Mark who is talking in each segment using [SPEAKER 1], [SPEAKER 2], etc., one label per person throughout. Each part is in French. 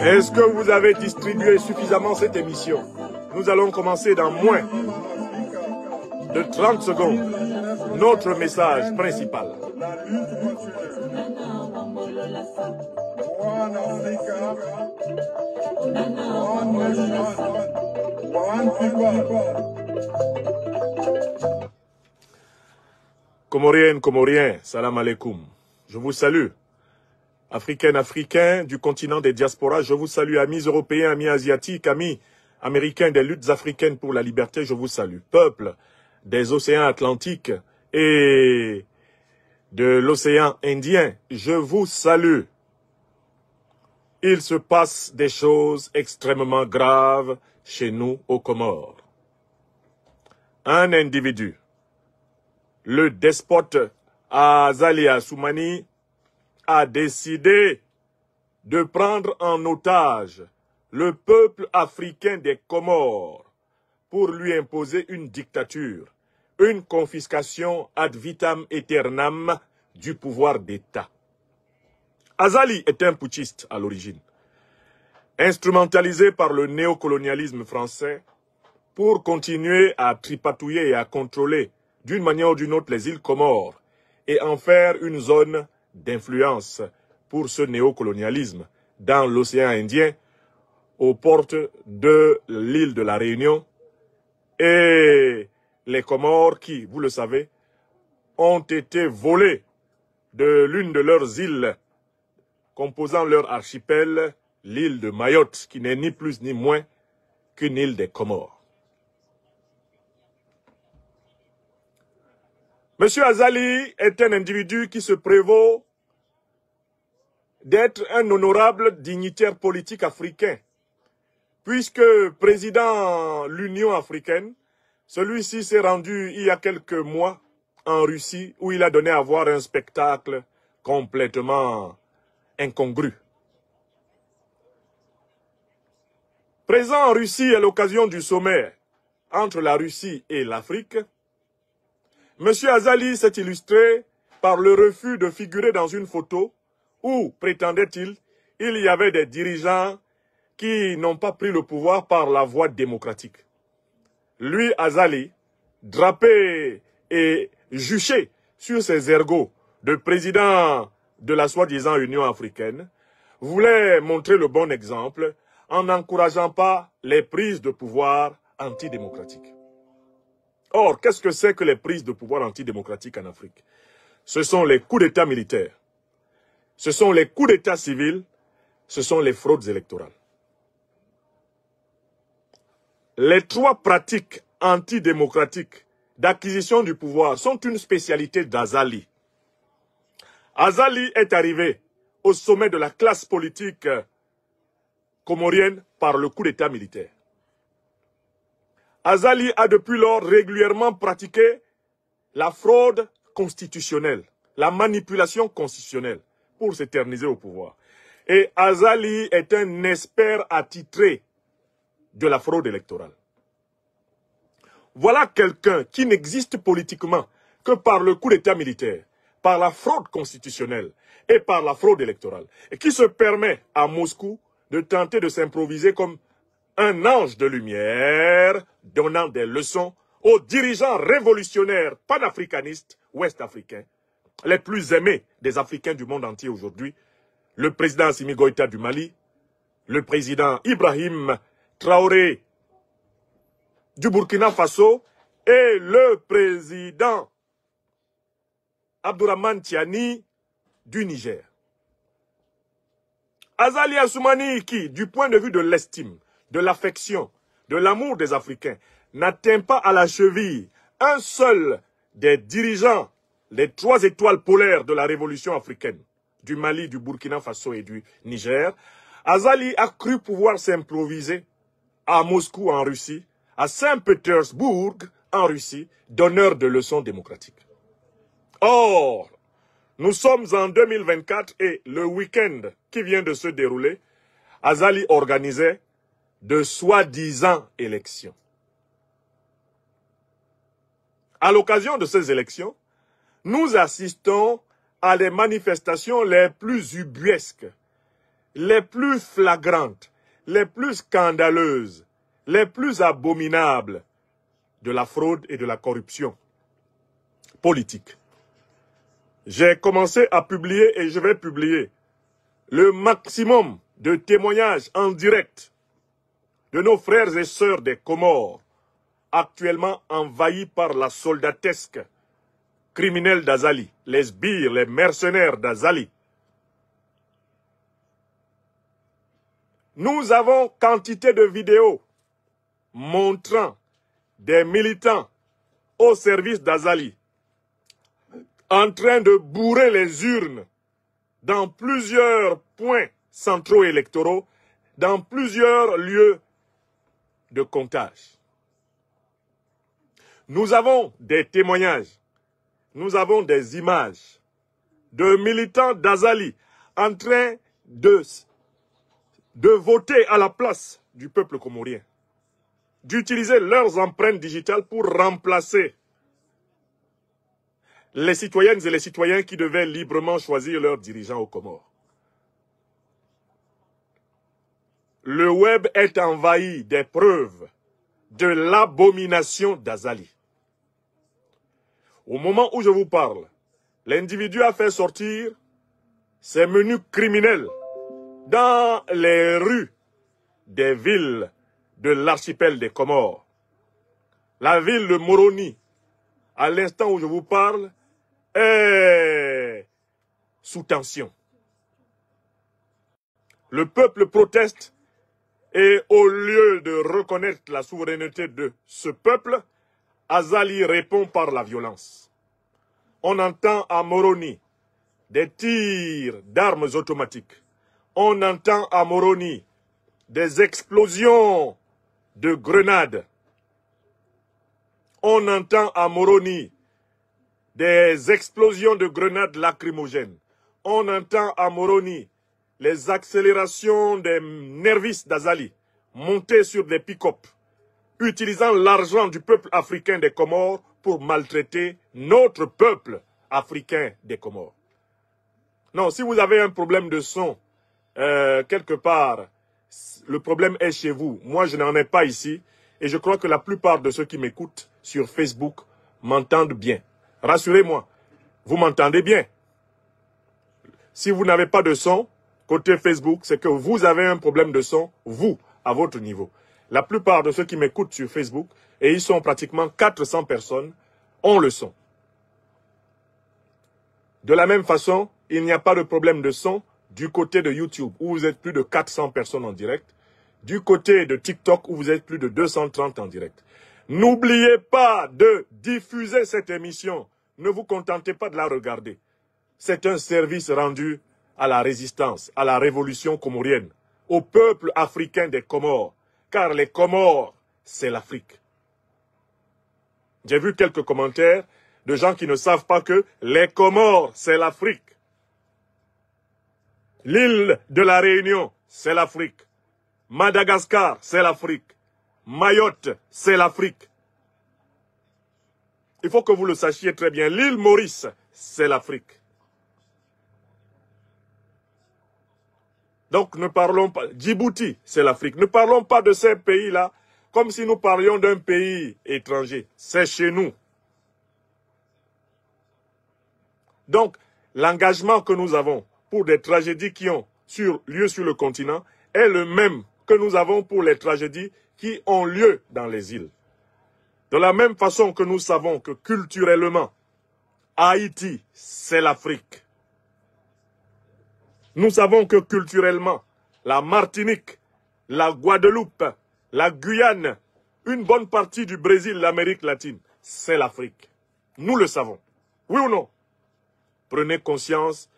[SPEAKER 1] Est-ce que vous avez distribué suffisamment cette émission? Nous allons commencer dans moins de 30 secondes. Notre message principal. Comoriennes, Comoriens, salam alaikum. Je vous salue. Africaines, Africains du continent des diasporas, je vous salue. Amis européens, amis asiatiques, amis américains des luttes africaines pour la liberté, je vous salue. Peuple des océans Atlantiques et de l'océan Indien, je vous salue. Il se passe des choses extrêmement graves chez nous aux Comores. Un individu, le despote Azali Assoumani, a décidé de prendre en otage le peuple africain des Comores pour lui imposer une dictature, une confiscation ad vitam aeternam du pouvoir d'État. Azali est un putschiste à l'origine, instrumentalisé par le néocolonialisme français pour continuer à tripatouiller et à contrôler d'une manière ou d'une autre les îles Comores et en faire une zone d'influence pour ce néocolonialisme dans l'océan Indien, aux portes de l'île de la Réunion, et les Comores qui, vous le savez, ont été volés de l'une de leurs îles composant leur archipel, l'île de Mayotte, qui n'est ni plus ni moins qu'une île des Comores. Monsieur Azali est un individu qui se prévaut d'être un honorable dignitaire politique africain, puisque président de l'Union africaine, celui-ci s'est rendu il y a quelques mois en Russie, où il a donné à voir un spectacle complètement incongru. Présent en Russie à l'occasion du sommet entre la Russie et l'Afrique, M. Azali s'est illustré par le refus de figurer dans une photo où, prétendait-il, il y avait des dirigeants qui n'ont pas pris le pouvoir par la voie démocratique. Lui, Azali, drapé et juché sur ses ergots de président de la soi-disant Union africaine, voulait montrer le bon exemple en n'encourageant pas les prises de pouvoir antidémocratiques. Or, qu'est-ce que c'est que les prises de pouvoir antidémocratiques en Afrique? Ce sont les coups d'État militaires, ce sont les coups d'État civils, ce sont les fraudes électorales. Les trois pratiques antidémocratiques d'acquisition du pouvoir sont une spécialité d'Azali. Azali est arrivé au sommet de la classe politique comorienne par le coup d'État militaire. Azali a depuis lors régulièrement pratiqué la fraude constitutionnelle, la manipulation constitutionnelle pour s'éterniser au pouvoir. Et Azali est un expert attitré de la fraude électorale. Voilà quelqu'un qui n'existe politiquement que par le coup d'État militaire, par la fraude constitutionnelle et par la fraude électorale, et qui se permet à Moscou de tenter de s'improviser comme un ange de lumière, donnant des leçons aux dirigeants révolutionnaires panafricanistes ouest-africains, les plus aimés des Africains du monde entier aujourd'hui, le président Assimi Goïta du Mali, le président Ibrahim Traoré du Burkina Faso et le président Abdourahmane Tiani du Niger. Azali Assoumani qui, du point de vue de l'estime, de l'affection, de l'amour des Africains, n'atteint pas à la cheville un seul des dirigeants, les 3 étoiles polaires de la révolution africaine, du Mali, du Burkina Faso et du Niger, Azali a cru pouvoir s'improviser à Moscou en Russie, à Saint-Pétersbourg en Russie, donneur de leçons démocratiques. Or, nous sommes en 2024 et le week-end qui vient de se dérouler, Azali organisait de soi-disant élections. À l'occasion de ces élections, nous assistons à les manifestations les plus ubuesques, les plus flagrantes, les plus scandaleuses, les plus abominables de la fraude et de la corruption politique. J'ai commencé à publier et je vais publier le maximum de témoignages en direct de nos frères et sœurs des Comores, actuellement envahis par la soldatesque criminelle d'Azali, les sbires, les mercenaires d'Azali. Nous avons quantité de vidéos montrant des militants au service d'Azali en train de bourrer les urnes dans plusieurs points centraux électoraux, dans plusieurs lieux de comptage. Nous avons des témoignages, nous avons des images de militants d'Azali en train de voter à la place du peuple comorien, d'utiliser leurs empreintes digitales pour remplacer les citoyennes et les citoyens qui devaient librement choisir leurs dirigeants aux Comores. Le web est envahi des preuves de l'abomination d'Azali. Au moment où je vous parle, l'individu a fait sortir ses menus criminels dans les rues des villes de l'archipel des Comores. La ville de Moroni, à l'instant où je vous parle, est sous tension. Le peuple proteste et au lieu de reconnaître la souveraineté de ce peuple, Azali répond par la violence. On entend à Moroni des tirs d'armes automatiques. On entend à Moroni des explosions de grenades. On entend à Moroni des explosions de grenades lacrymogènes. On entend à Moroni les accélérations des nervis d'Azali montés sur des pick-up, utilisant l'argent du peuple africain des Comores pour maltraiter notre peuple africain des Comores. Non, si vous avez un problème de son, quelque part, le problème est chez vous. Moi, je n'en ai pas ici. Et je crois que la plupart de ceux qui m'écoutent sur Facebook m'entendent bien. Rassurez-moi, vous m'entendez bien. Si vous n'avez pas de son, côté Facebook, c'est que vous avez un problème de son, vous, à votre niveau. La plupart de ceux qui m'écoutent sur Facebook, et ils sont pratiquement 400 personnes, ont le son. De la même façon, il n'y a pas de problème de son du côté de YouTube, où vous êtes plus de 400 personnes en direct, du côté de TikTok, où vous êtes plus de 230 en direct. N'oubliez pas de diffuser cette émission. Ne vous contentez pas de la regarder. C'est un service rendu à la résistance, à la révolution comorienne, au peuple africain des Comores, car les Comores, c'est l'Afrique. J'ai vu quelques commentaires de gens qui ne savent pas que les Comores, c'est l'Afrique. L'île de la Réunion, c'est l'Afrique. Madagascar, c'est l'Afrique. Mayotte, c'est l'Afrique. Il faut que vous le sachiez très bien. L'île Maurice, c'est l'Afrique. Donc ne parlons pas. Djibouti, c'est l'Afrique. Ne parlons pas de ces pays-là comme si nous parlions d'un pays étranger. C'est chez nous. Donc, l'engagement que nous avons pour des tragédies qui ont lieu sur le continent est le même que nous avons pour les tragédies qui ont lieu dans les îles. De la même façon que nous savons que culturellement, Haïti, c'est l'Afrique. Nous savons que culturellement, la Martinique, la Guadeloupe, la Guyane, une bonne partie du Brésil, l'Amérique latine, c'est l'Afrique. Nous le savons. Oui ou non? Prenez conscience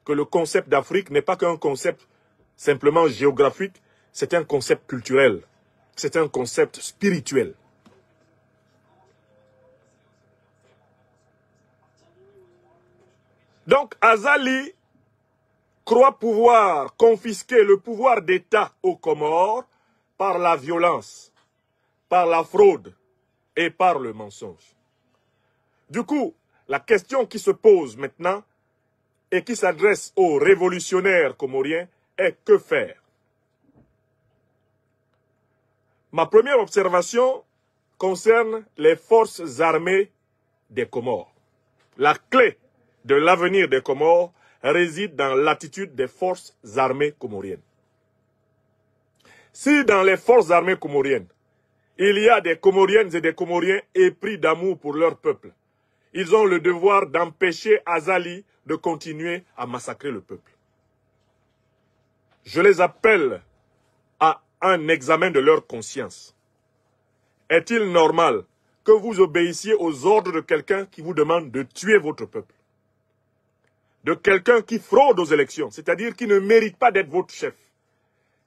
[SPEAKER 1] que le concept d'Afrique n'est pas qu'un concept simplement géographique, c'est un concept culturel, c'est un concept spirituel. Donc Azali croit pouvoir confisquer le pouvoir d'État aux Comores par la violence, par la fraude et par le mensonge. Du coup, la question qui se pose maintenant et qui s'adresse aux révolutionnaires comoriens est que faire? Ma première observation concerne les forces armées des Comores. La clé de l'avenir des Comores réside dans l'attitude des forces armées comoriennes. Si dans les forces armées comoriennes, il y a des Comoriennes et des Comoriens épris d'amour pour leur peuple, ils ont le devoir d'empêcher Azali de continuer à massacrer le peuple. Je les appelle à un examen de leur conscience. Est-il normal que vous obéissiez aux ordres de quelqu'un qui vous demande de tuer votre peuple? De quelqu'un qui fraude aux élections, c'est-à-dire qui ne mérite pas d'être votre chef?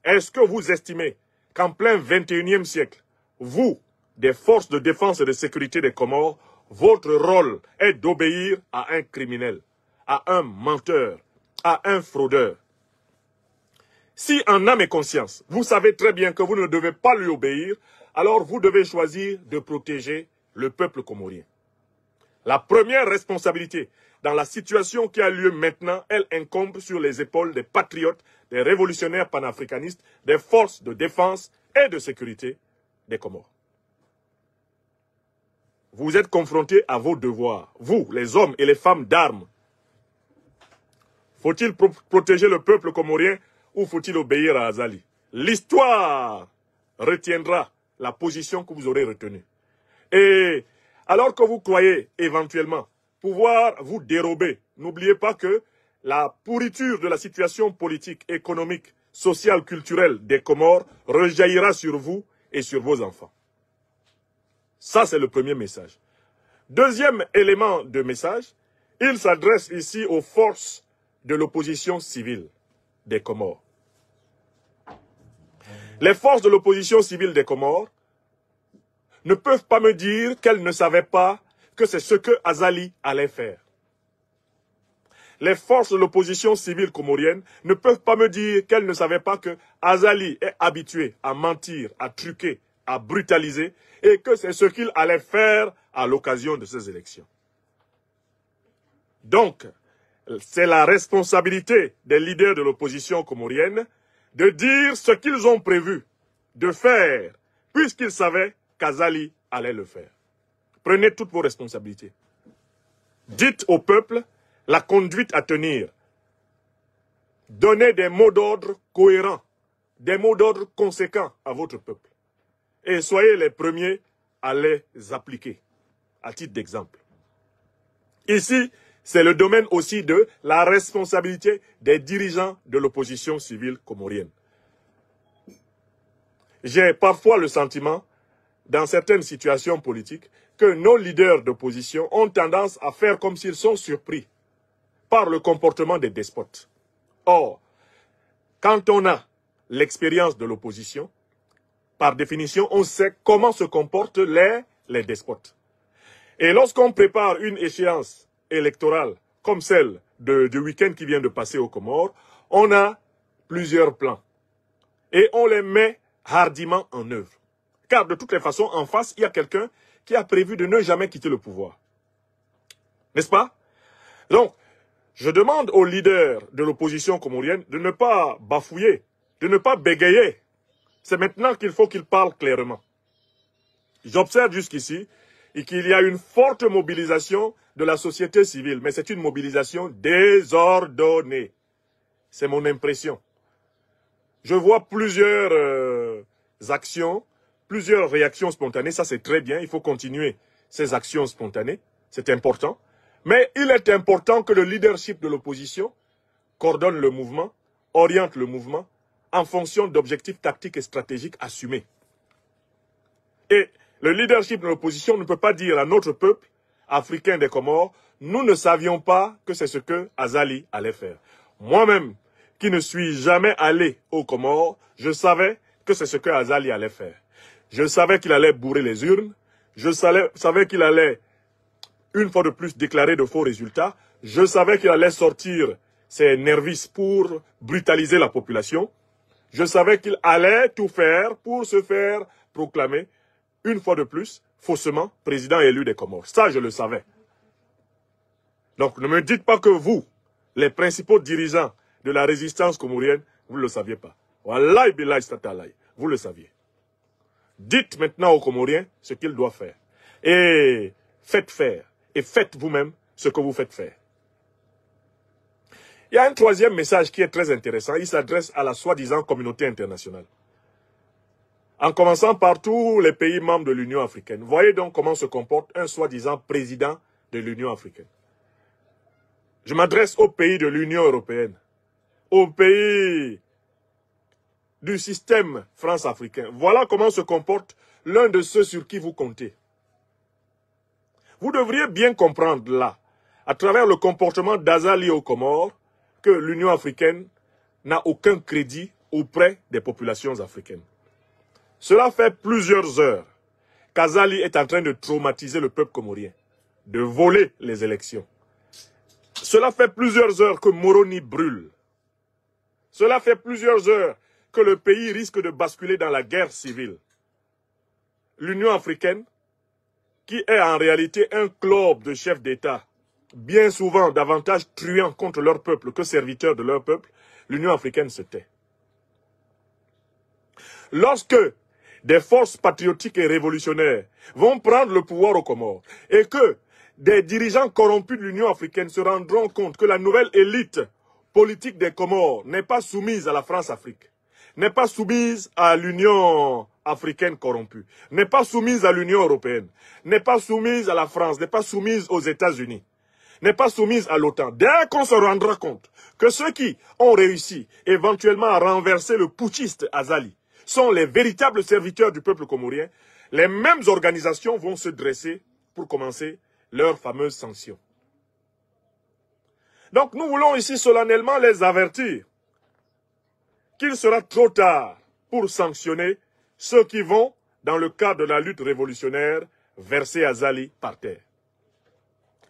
[SPEAKER 1] Est-ce que vous estimez qu'en plein 21e siècle, vous, des forces de défense et de sécurité des Comores, votre rôle est d'obéir à un criminel, à un menteur, à un fraudeur? Si en âme et conscience, vous savez très bien que vous ne devez pas lui obéir, alors vous devez choisir de protéger le peuple comorien. La première responsabilité dans la situation qui a lieu maintenant, elle incombe sur les épaules des patriotes, des révolutionnaires panafricanistes, des forces de défense et de sécurité des Comores. Vous êtes confrontés à vos devoirs, vous, les hommes et les femmes d'armes. Faut-il protéger le peuple comorien ou faut-il obéir à Azali? L'histoire retiendra la position que vous aurez retenue. Et alors que vous croyez éventuellement pouvoir vous dérober, n'oubliez pas que la pourriture de la situation politique, économique, sociale, culturelle des Comores rejaillira sur vous et sur vos enfants. Ça, c'est le premier message. Deuxième élément de message, il s'adresse ici aux forces de l'opposition civile des Comores. Les forces de l'opposition civile des Comores ne peuvent pas me dire qu'elles ne savaient pas que c'est ce que Azali allait faire. Les forces de l'opposition civile comorienne ne peuvent pas me dire qu'elles ne savaient pas que Azali est habitué à mentir, à truquer, à brutaliser, et que c'est ce qu'il allait faire à l'occasion de ces élections. Donc, c'est la responsabilité des leaders de l'opposition comorienne de dire ce qu'ils ont prévu de faire, puisqu'ils savaient qu'Azali allait le faire. Prenez toutes vos responsabilités. Dites au peuple la conduite à tenir. Donnez des mots d'ordre cohérents, des mots d'ordre conséquents à votre peuple. Et soyez les premiers à les appliquer, à titre d'exemple. Ici, c'est le domaine aussi de la responsabilité des dirigeants de l'opposition civile comorienne. J'ai parfois le sentiment, dans certaines situations politiques, que nos leaders d'opposition ont tendance à faire comme s'ils sont surpris par le comportement des despotes. Or, quand on a l'expérience de l'opposition, par définition, on sait comment se comportent les despotes. Et lorsqu'on prépare une échéance électorale comme celle du week-end qui vient de passer aux Comores, on a plusieurs plans. Et on les met hardiment en œuvre. Car de toutes les façons, en face, il y a quelqu'un qui a prévu de ne jamais quitter le pouvoir. N'est-ce pas? Donc, je demande aux leaders de l'opposition comorienne de ne pas bafouiller, de ne pas bégayer. C'est maintenant qu'il faut qu'ils parlent clairement. J'observe jusqu'ici qu'il y a une forte mobilisation de la société civile, mais c'est une mobilisation désordonnée. C'est mon impression. Je vois plusieurs actions, plusieurs réactions spontanées. Ça, c'est très bien. Il faut continuer ces actions spontanées. C'est important. Mais il est important que le leadership de l'opposition coordonne le mouvement, oriente le mouvement en fonction d'objectifs tactiques et stratégiques assumés. Et le leadership de l'opposition ne peut pas dire à notre peuple africain des Comores, nous ne savions pas que c'est ce que Azali allait faire. Moi-même, qui ne suis jamais allé aux Comores, je savais que c'est ce que Azali allait faire. Je savais qu'il allait bourrer les urnes, je savais qu'il allait, une fois de plus, déclarer de faux résultats, je savais qu'il allait sortir ses nervis pour brutaliser la population, je savais qu'il allait tout faire pour se faire proclamer, une fois de plus, faussement, président élu des Comores. Ça, je le savais. Donc ne me dites pas que vous, les principaux dirigeants de la résistance comorienne, vous ne le saviez pas. Wallahi billahi statalaï, vous le saviez. Dites maintenant aux Comoriens ce qu'ils doivent faire. Et faites faire. Et faites vous-même ce que vous faites faire. Il y a un troisième message qui est très intéressant. Il s'adresse à la soi-disant communauté internationale. En commençant par tous les pays membres de l'Union africaine. Voyez donc comment se comporte un soi-disant président de l'Union africaine. Je m'adresse aux pays de l'Union européenne, aux pays du système France-africain. Voilà comment se comporte l'un de ceux sur qui vous comptez. Vous devriez bien comprendre là, à travers le comportement d'Azali aux Comores, que l'Union africaine n'a aucun crédit auprès des populations africaines. Cela fait plusieurs heures qu'Azali est en train de traumatiser le peuple comorien, de voler les élections. Cela fait plusieurs heures que Moroni brûle. Cela fait plusieurs heures que le pays risque de basculer dans la guerre civile. L'Union africaine, qui est en réalité un club de chefs d'État, bien souvent davantage truands contre leur peuple que serviteurs de leur peuple, l'Union africaine se tait. Lorsque des forces patriotiques et révolutionnaires vont prendre le pouvoir aux Comores et que des dirigeants corrompus de l'Union africaine se rendront compte que la nouvelle élite politique des Comores n'est pas soumise à la France-Afrique, n'est pas soumise à l'Union africaine corrompue, n'est pas soumise à l'Union européenne, n'est pas soumise à la France, n'est pas soumise aux États-Unis, n'est pas soumise à l'OTAN. Dès qu'on se rendra compte que ceux qui ont réussi éventuellement à renverser le putschiste Azali sont les véritables serviteurs du peuple comorien, les mêmes organisations vont se dresser pour commencer leurs fameuses sanctions. Donc nous voulons ici solennellement les avertir qu'il sera trop tard pour sanctionner ceux qui vont, dans le cadre de la lutte révolutionnaire, verser Azali par terre.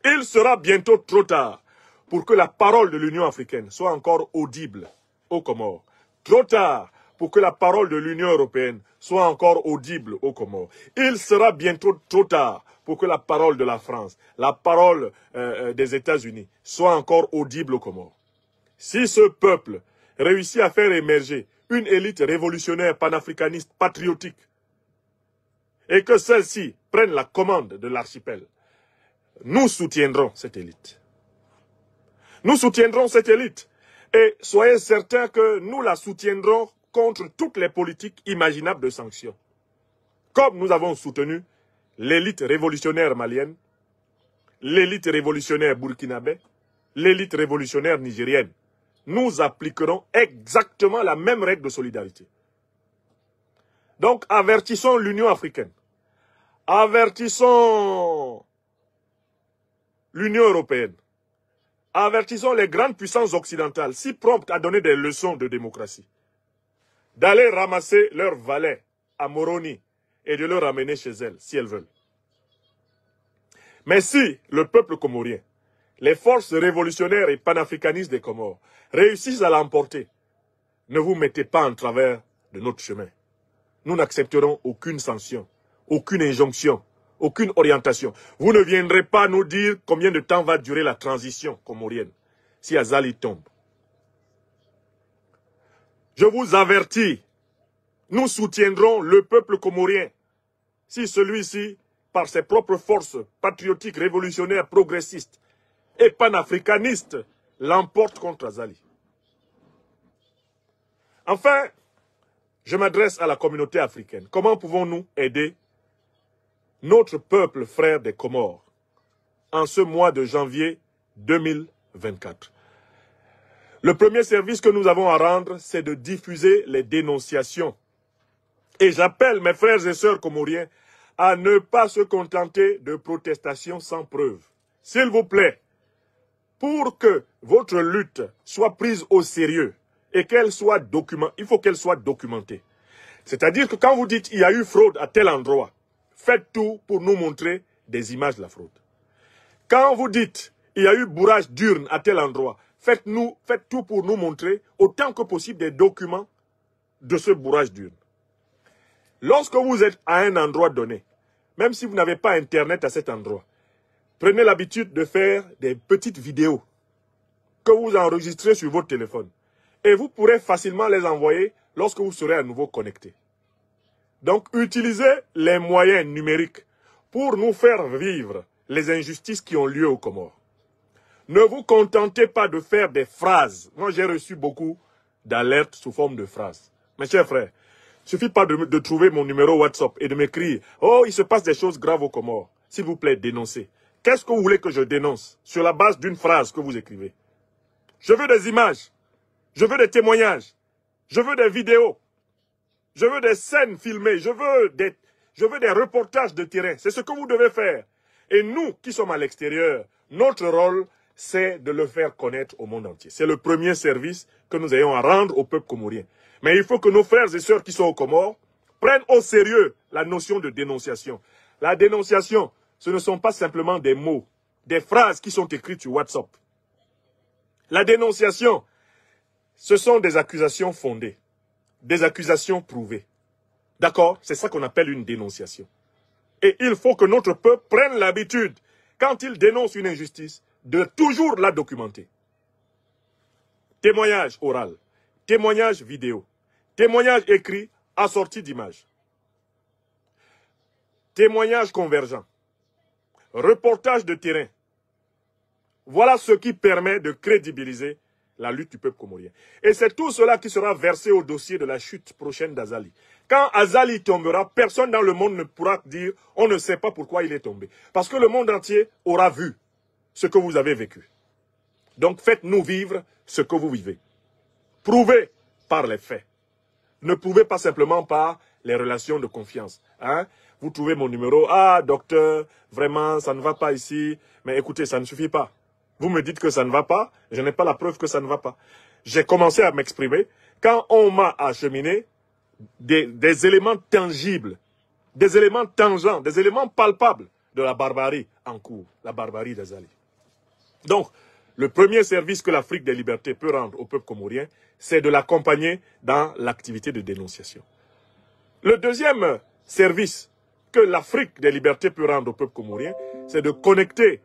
[SPEAKER 1] Il sera bientôt trop tard pour que la parole de l'Union africaine soit encore audible aux Comores. Trop tard pour que la parole de l'Union européenne soit encore audible aux Comores. Il sera bientôt trop tard pour que la parole de la France, la parole des États-Unis soit encore audible aux Comores. Si ce peuple réussit à faire émerger une élite révolutionnaire panafricaniste patriotique et que celle-ci prenne la commande de l'archipel, nous soutiendrons cette élite. Nous soutiendrons cette élite et soyez certains que nous la soutiendrons contre toutes les politiques imaginables de sanctions. Comme nous avons soutenu l'élite révolutionnaire malienne, l'élite révolutionnaire burkinabé, l'élite révolutionnaire nigérienne. Nous appliquerons exactement la même règle de solidarité. Donc avertissons l'Union africaine, avertissons l'Union européenne, avertissons les grandes puissances occidentales, si promptes à donner des leçons de démocratie, d'aller ramasser leurs valets à Moroni et de le ramener chez elles, si elles veulent. Mais si le peuple comorien, les forces révolutionnaires et panafricanistes des Comores réussissent à l'emporter, ne vous mettez pas en travers de notre chemin. Nous n'accepterons aucune sanction, aucune injonction, aucune orientation. Vous ne viendrez pas nous dire combien de temps va durer la transition comorienne si Azali tombe. Je vous avertis, nous soutiendrons le peuple comorien si celui-ci, par ses propres forces patriotiques, révolutionnaires, progressistes et panafricanistes, l'emporte contre Azali. Enfin, je m'adresse à la communauté africaine. Comment pouvons-nous aider notre peuple frère des Comores en ce mois de janvier 2024? Le premier service que nous avons à rendre, c'est de diffuser les dénonciations. Et j'appelle mes frères et sœurs comoriens à ne pas se contenter de protestations sans preuve. S'il vous plaît, pour que votre lutte soit prise au sérieux et qu'elle soit documentée, il faut qu'elle soit documentée. C'est-à-dire que quand vous dites qu'il y a eu fraude à tel endroit, faites tout pour nous montrer des images de la fraude. Quand vous dites qu'il y a eu bourrage d'urnes à tel endroit, faites tout pour nous montrer autant que possible des documents de ce bourrage d'urnes. Lorsque vous êtes à un endroit donné, même si vous n'avez pas Internet à cet endroit, Prenez l'habitude de faire des petites vidéos que vous enregistrez sur votre téléphone. Et vous pourrez facilement les envoyer lorsque vous serez à nouveau connecté. Donc, utilisez les moyens numériques pour nous faire vivre les injustices qui ont lieu aux Comores. Ne vous contentez pas de faire des phrases. Moi, j'ai reçu beaucoup d'alertes sous forme de phrases. Mes chers frères, il ne suffit pas de trouver mon numéro WhatsApp et de m'écrire « Oh, il se passe des choses graves aux Comores. S'il vous plaît, dénoncez. » Qu'est-ce que vous voulez que je dénonce sur la base d'une phrase que vous écrivez? Je veux des images. Je veux des témoignages. Je veux des vidéos. Je veux des scènes filmées. Je veux des reportages de terrain. C'est ce que vous devez faire. Et nous qui sommes à l'extérieur, notre rôle, c'est de le faire connaître au monde entier. C'est le premier service que nous ayons à rendre au peuple comorien. Mais il faut que nos frères et sœurs qui sont aux Comores prennent au sérieux la notion de dénonciation. La dénonciation, ce ne sont pas simplement des mots, des phrases qui sont écrites sur WhatsApp. La dénonciation, ce sont des accusations fondées, des accusations prouvées. D'accord? C'est ça qu'on appelle une dénonciation. Et il faut que notre peuple prenne l'habitude, quand il dénonce une injustice, de toujours la documenter. Témoignage oral, témoignage vidéo, témoignage écrit assorti d'images, témoignage convergent, reportage de terrain. Voilà ce qui permet de crédibiliser la lutte du peuple comorien. Et c'est tout cela qui sera versé au dossier de la chute prochaine d'Azali. Quand Azali tombera, personne dans le monde ne pourra dire « on ne sait pas pourquoi il est tombé ». Parce que le monde entier aura vu ce que vous avez vécu. Donc faites-nous vivre ce que vous vivez. Prouvez par les faits. Ne prouvez pas simplement par les relations de confiance. Hein? Vous trouvez mon numéro, ah docteur, vraiment ça ne va pas ici. Mais écoutez, ça ne suffit pas. Vous me dites que ça ne va pas, je n'ai pas la preuve que ça ne va pas. J'ai commencé à m'exprimer quand on m'a acheminé des éléments tangibles, des éléments tangents, des éléments palpables de la barbarie en cours, la barbarie d'Azali. Donc, le premier service que l'Afrique des libertés peut rendre au peuple comorien, c'est de l'accompagner dans l'activité de dénonciation. Le deuxième service que l'Afrique des libertés peut rendre au peuple comorien, c'est de connecter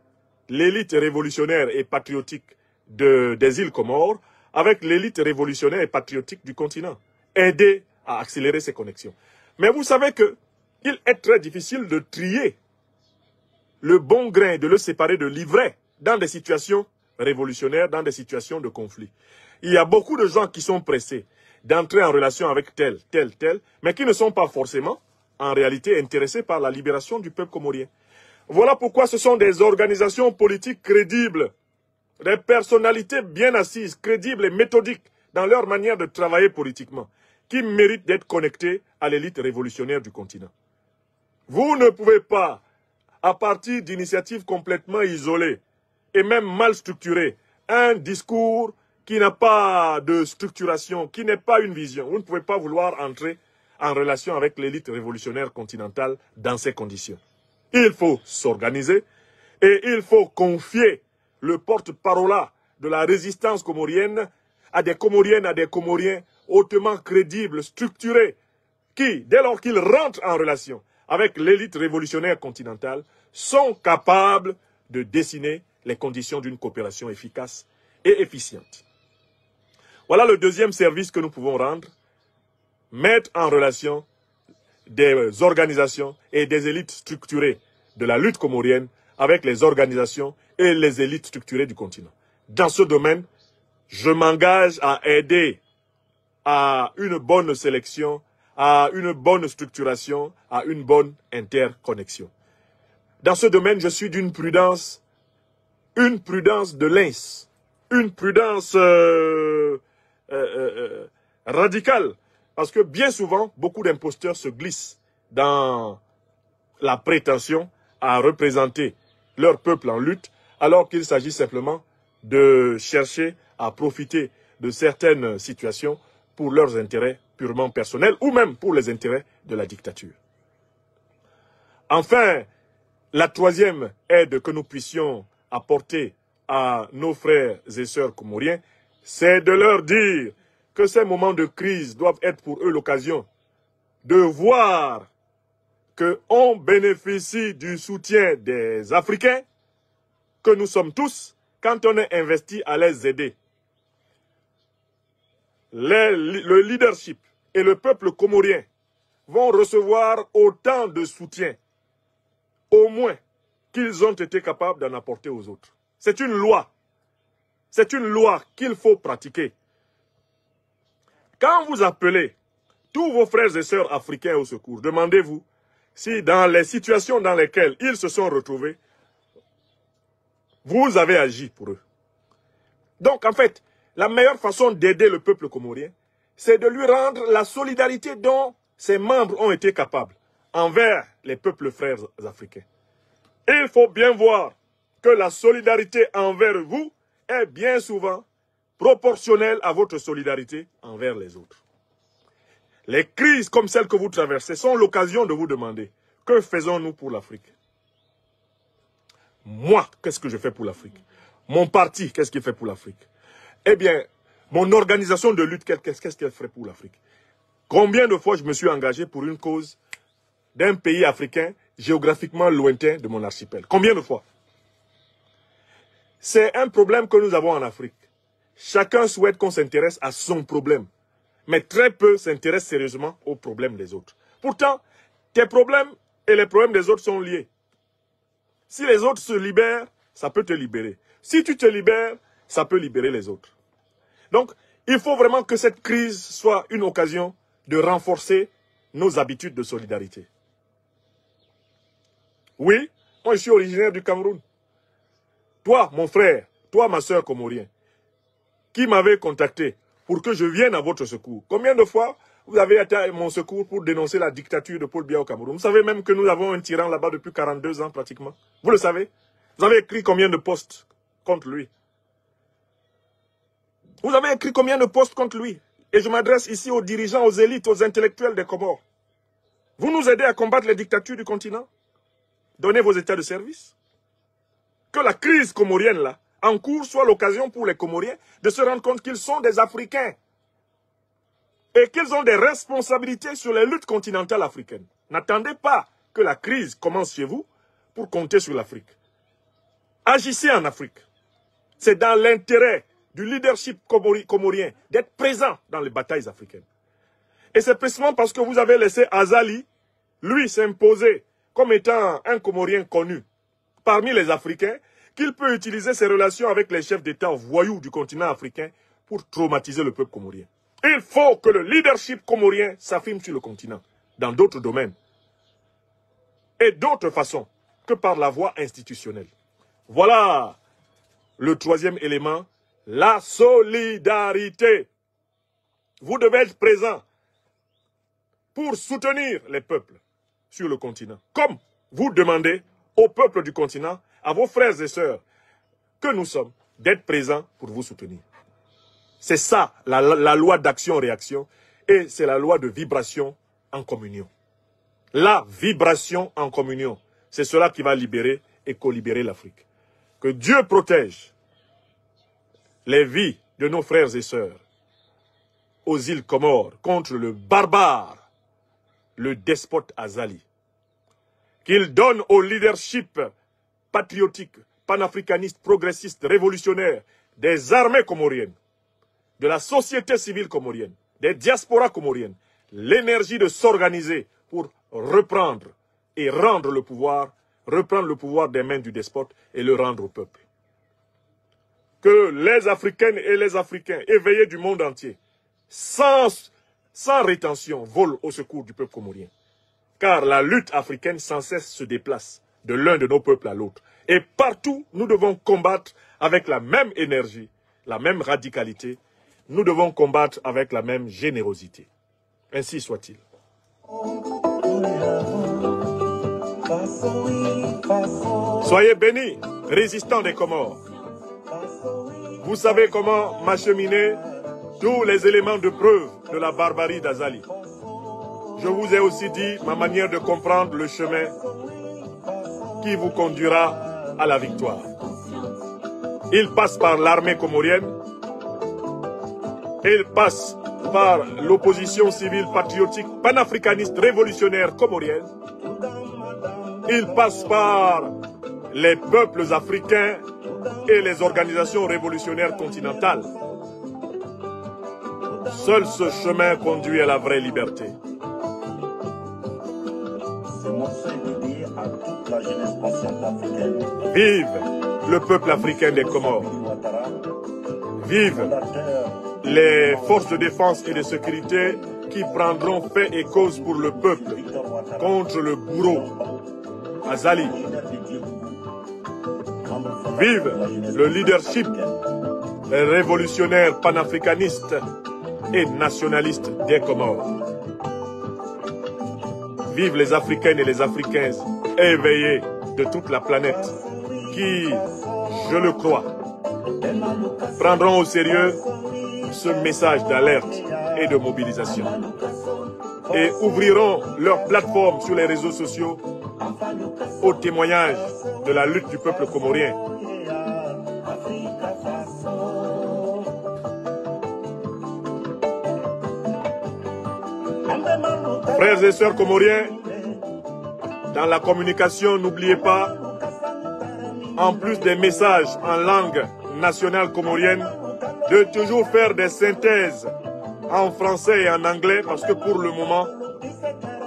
[SPEAKER 1] l'élite révolutionnaire et patriotique des îles Comores avec l'élite révolutionnaire et patriotique du continent. Aider à accélérer ces connexions. Mais vous savez qu'il est très difficile de trier le bon grain, de le séparer de l'ivraie dans des situations révolutionnaires, dans des situations de conflit. Il y a beaucoup de gens qui sont pressés d'entrer en relation avec tel, mais qui ne sont pas forcément, en réalité, intéressés par la libération du peuple comorien. Voilà pourquoi ce sont des organisations politiques crédibles, des personnalités bien assises, crédibles et méthodiques dans leur manière de travailler politiquement, qui méritent d'être connectées à l'élite révolutionnaire du continent. Vous ne pouvez pas, à partir d'initiatives complètement isolées et même mal structurées, un discours qui n'a pas de structuration, qui n'est pas une vision. Vous ne pouvez pas vouloir entrer en relation avec l'élite révolutionnaire continentale dans ces conditions. Il faut s'organiser et il faut confier le porte-parole de la résistance comorienne à des Comoriens hautement crédibles, structurés, qui, dès lors qu'ils rentrent en relation avec l'élite révolutionnaire continentale, sont capables de dessiner les conditions d'une coopération efficace et efficiente. Voilà le deuxième service que nous pouvons rendre, mettre en relation des organisations et des élites structurées de la lutte comorienne avec les organisations et les élites structurées du continent. Dans ce domaine, je m'engage à aider à une bonne sélection, à une bonne structuration, à une bonne interconnexion. Dans ce domaine, je suis d'une prudence, une prudence de lynx, une prudence radicale. Parce que bien souvent, beaucoup d'imposteurs se glissent dans la prétention à représenter leur peuple en lutte, alors qu'il s'agit simplement de chercher à profiter de certaines situations pour leurs intérêts purement personnels ou même pour les intérêts de la dictature. Enfin, la troisième aide que nous puissions apporter à nos frères et sœurs comoriens, c'est de leur dire que ces moments de crise doivent être pour eux l'occasion de voir qu'on bénéficie du soutien des Africains que nous sommes tous quand on est investi à les aider. Le leadership et le peuple comorien vont recevoir autant de soutien, au moins, qu'ils ont été capables d'en apporter aux autres. C'est une loi. C'est une loi qu'il faut pratiquer. Quand vous appelez tous vos frères et sœurs africains au secours, demandez-vous si dans les situations dans lesquelles ils se sont retrouvés, vous avez agi pour eux. Donc, en fait, la meilleure façon d'aider le peuple comorien, c'est de lui rendre la solidarité dont ses membres ont été capables envers les peuples frères africains. Et il faut bien voir que la solidarité envers vous est bien souvent proportionnelle à votre solidarité envers les autres. Les crises comme celles que vous traversez sont l'occasion de vous demander que faisons-nous pour l'Afrique? Moi, qu'est-ce que je fais pour l'Afrique? Mon parti, qu'est-ce qu'il fait pour l'Afrique? Eh bien, mon organisation de lutte, qu'est-ce qu'elle ferait pour l'Afrique? Combien de fois je me suis engagé pour une cause d'un pays africain géographiquement lointain de mon archipel? Combien de fois? C'est un problème que nous avons en Afrique. Chacun souhaite qu'on s'intéresse à son problème, mais très peu s'intéressent sérieusement aux problèmes des autres. Pourtant, tes problèmes et les problèmes des autres sont liés. Si les autres se libèrent, ça peut te libérer. Si tu te libères, ça peut libérer les autres. Donc, il faut vraiment que cette crise soit une occasion de renforcer nos habitudes de solidarité. Oui, moi je suis originaire du Cameroun. Toi, mon frère, toi, ma soeur comorien, qui m'avait contacté pour que je vienne à votre secours. Combien de fois vous avez été à mon secours pour dénoncer la dictature de Paul Biya au Cameroun? Vous savez même que nous avons un tyran là-bas depuis 42 ans pratiquement. Vous le savez? Vous avez écrit combien de postes contre lui? Vous avez écrit combien de postes contre lui? Et je m'adresse ici aux dirigeants, aux élites, aux intellectuels des Comores. Vous nous aidez à combattre les dictatures du continent? Donnez vos états de service. Que la crise comorienne là, en cours, soit l'occasion pour les Comoriens de se rendre compte qu'ils sont des Africains et qu'ils ont des responsabilités sur les luttes continentales africaines. N'attendez pas que la crise commence chez vous pour compter sur l'Afrique. Agissez en Afrique. C'est dans l'intérêt du leadership comorien d'être présent dans les batailles africaines. Et c'est précisément parce que vous avez laissé Azali, lui, s'imposer comme étant un Comorien connu parmi les Africains, qu'il peut utiliser ses relations avec les chefs d'État voyous du continent africain pour traumatiser le peuple comorien. Il faut que le leadership comorien s'affirme sur le continent, dans d'autres domaines, et d'autres façons que par la voie institutionnelle. Voilà le troisième élément, la solidarité. Vous devez être présent pour soutenir les peuples sur le continent, comme vous demandez au peuple du continent, à vos frères et sœurs que nous sommes, d'être présents pour vous soutenir. C'est ça, la loi d'action-réaction, et c'est la loi de vibration en communion. La vibration en communion, c'est cela qui va libérer et co-libérer l'Afrique. Que Dieu protège les vies de nos frères et sœurs aux îles Comores contre le barbare, le despote Azali. Qu'il donne au leadership patriotique, panafricaniste, progressiste, révolutionnaire, des armées comoriennes, de la société civile comorienne, des diasporas comoriennes, l'énergie de s'organiser pour reprendre et rendre le pouvoir, reprendre le pouvoir des mains du despote et le rendre au peuple. Que les Africaines et les Africains éveillés du monde entier, sans rétention, volent au secours du peuple comorien. Car la lutte africaine sans cesse se déplace de l'un de nos peuples à l'autre. Et partout, nous devons combattre avec la même énergie, la même radicalité. Nous devons combattre avec la même générosité. Ainsi soit-il. Soyez bénis, résistants des Comores. Vous savez comment m'acheminer tous les éléments de preuve de la barbarie d'Azali. Je vous ai aussi dit ma manière de comprendre le chemin qui vous conduira à la victoire. Il passe par l'armée comorienne, il passe par l'opposition civile patriotique panafricaniste révolutionnaire comorienne, il passe par les peuples africains et les organisations révolutionnaires continentales. Seul ce chemin conduit à la vraie liberté. Vive le peuple africain des Comores. Vive les forces de défense et de sécurité qui prendront fait et cause pour le peuple contre le bourreau Azali. Vive le leadership révolutionnaire panafricaniste et nationaliste des Comores. Vive les Africaines et les Africains éveillés de toute la planète qui, je le crois, prendront au sérieux ce message d'alerte et de mobilisation et ouvriront leur plateforme sur les réseaux sociaux au témoignage de la lutte du peuple comorien. Frères et sœurs comoriens, dans la communication, n'oubliez pas, en plus des messages en langue nationale comorienne, de toujours faire des synthèses en français et en anglais, parce que pour le moment,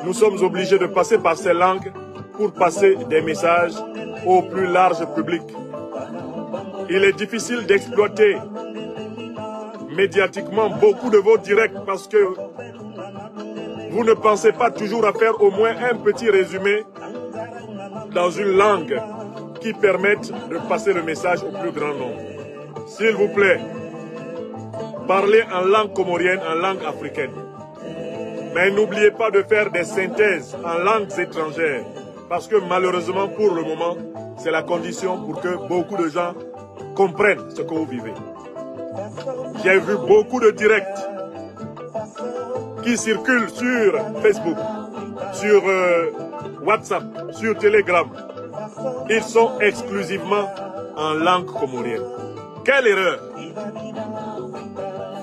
[SPEAKER 1] nous sommes obligés de passer par ces langues pour passer des messages au plus large public. Il est difficile d'exploiter médiatiquement beaucoup de vos directs parce que vous ne pensez pas toujours à faire au moins un petit résumé dans une langue qui permette de passer le message au plus grand nombre. S'il vous plaît, parlez en langue comorienne, en langue africaine. Mais n'oubliez pas de faire des synthèses en langues étrangères. Parce que malheureusement, pour le moment, c'est la condition pour que beaucoup de gens comprennent ce que vous vivez. J'ai vu beaucoup de directs qui circulent sur Facebook, sur WhatsApp, sur Telegram. Ils sont exclusivement en langue comorienne. Quelle erreur!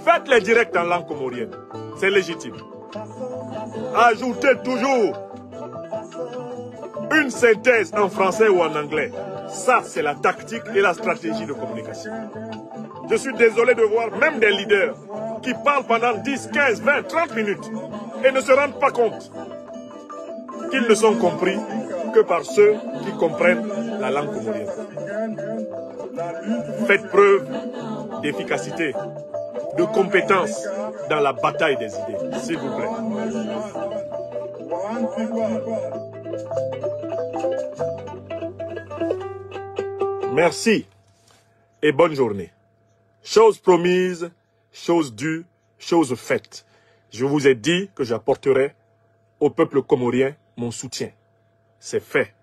[SPEAKER 1] Faites les directs en langue comorienne. C'est légitime. Ajoutez toujours une synthèse en français ou en anglais. Ça, c'est la tactique et la stratégie de communication. Je suis désolé de voir même des leaders qui parlent pendant 10, 15, 20, 30 minutes et ne se rendent pas compte qu'ils ne sont compris que par ceux qui comprennent la langue comorienne. Faites preuve d'efficacité, de compétence dans la bataille des idées, s'il vous plaît. Merci et bonne journée. Chose promise, chose due, chose faite. Je vous ai dit que j'apporterai au peuple comorien mon soutien. C'est fait.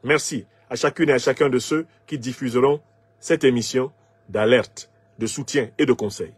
[SPEAKER 1] Merci à chacune et à chacun de ceux qui diffuseront cette émission d'alerte, de soutien et de conseil.